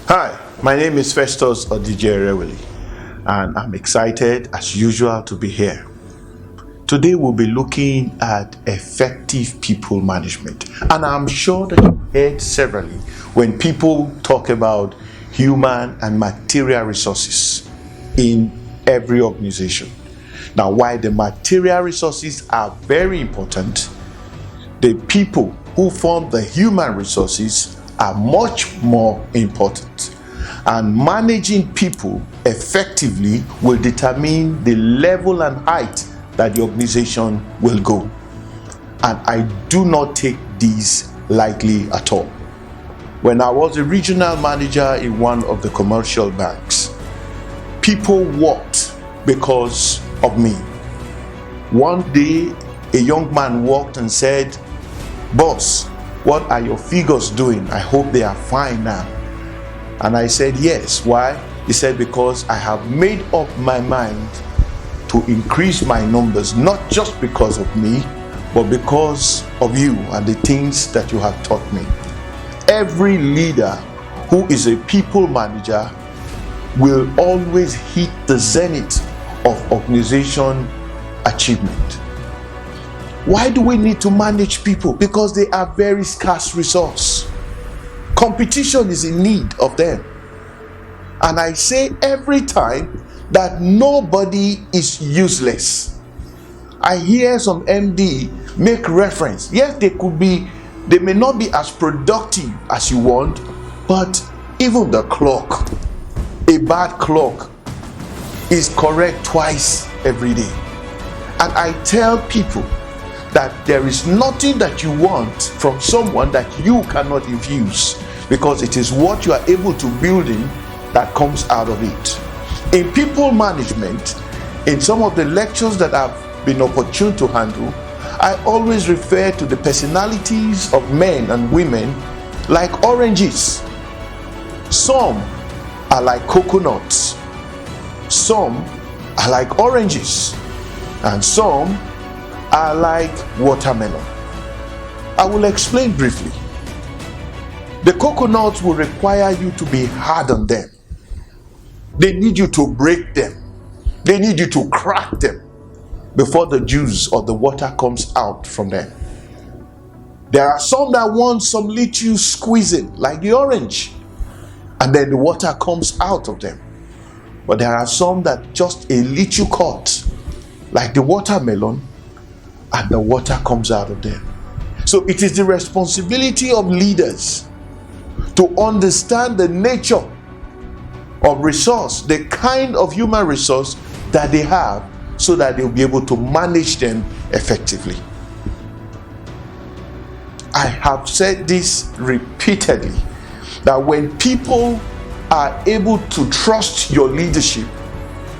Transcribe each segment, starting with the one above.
Hi, my name is Festus Odijereweli, and I'm excited as usual to be here. Today we'll be looking at effective people management, and I'm sure that you've heard severally when people talk about human and material resources in every organization. Now, while the material resources are very important, the people who form the human resources are much more important. And managing people effectively will determine the level and height that the organization will go. And I do not take these lightly at all. When I was a regional manager in one of the commercial banks, people worked because of me. One day, a young man walked and said, "Boss, what are your figures doing? I hope they are fine now." And I said, "Yes." Why? He said, "Because I have made up my mind to increase my numbers, not just because of me, but because of you and the things that you have taught me." Every leader who is a people manager will always hit the zenith of organization achievement. Why do we need to manage people? Because they are very scarce resource. Competition is in need of them. And I say every time that nobody is useless. I hear some MD make reference. Yes, they may not be as productive as you want, but even the clock, a bad clock is correct twice every day. And I tell people that there is nothing that you want from someone that you cannot infuse, because it is what you are able to build in that comes out of it. In people management, in some of the lectures that I've been opportune to handle, I always refer to the personalities of men and women like oranges. Some are like coconuts, some are like oranges, and some are like watermelon. I will explain briefly. The coconuts will require you to be hard on them. They need you to break them. They need you to crack them before the juice or the water comes out from them. There are some that want some little squeezing, like the orange, and then the water comes out of them. But there are some that just a little cut, like the watermelon, and the water comes out of them. So it is the responsibility of leaders to understand the nature of resource, the kind of human resource that they have, so that they'll be able to manage them effectively. I have said this repeatedly, that when people are able to trust your leadership,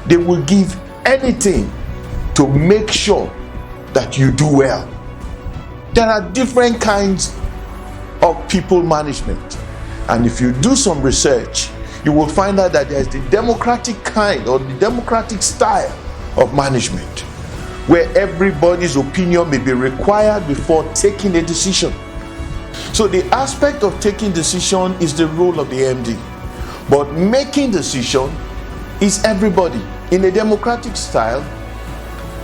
they will give anything to make sure that you do well. There are different kinds of people management, and if you do some research, you will find out that there's the democratic kind or the democratic style of management, where everybody's opinion may be required before taking a decision. So the aspect of taking decision is the role of the MD, but making decision is everybody. In a democratic style,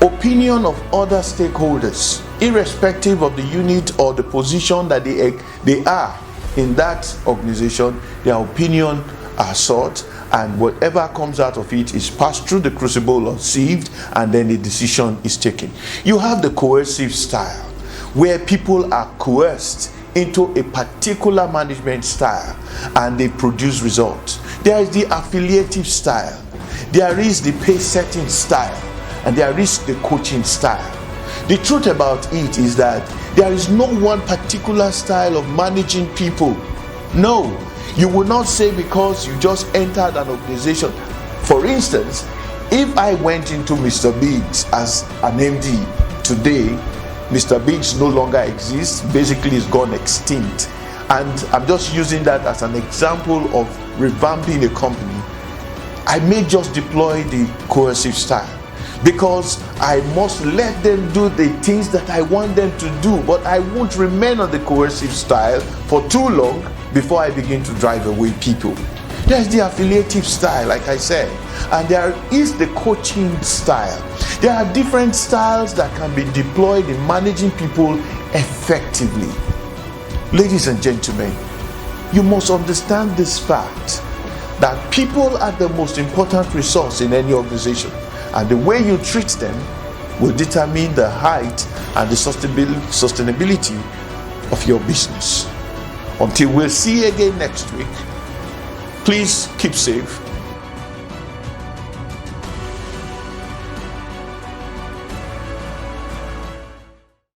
opinion of other stakeholders, irrespective of the unit or the position that they are in that organization, their opinion are sought, and whatever comes out of it is passed through the crucible or sieved, and then the decision is taken. You have the coercive style, where people are coerced into a particular management style and they produce results. There is the affiliative style, there is the pace setting style, and there is the coaching style. The truth about it is that there is no one particular style of managing people. No, you will not say because you just entered an organization. For instance, if I went into Mr. Biggs as an MD today, Mr. Biggs no longer exists, basically it's gone extinct. And I'm just using that as an example of revamping a company. I may just deploy the coercive style, because I must let them do the things that I want them to do, but I won't remain on the coercive style for too long before I begin to drive away people. There's the affiliative style, like I said, and there is the coaching style. There are different styles that can be deployed in managing people effectively. Ladies and gentlemen, you must understand this fact that people are the most important resource in any organization, and the way you treat them will determine the height and the sustainability of your business. Until we'll see you again next week, please keep safe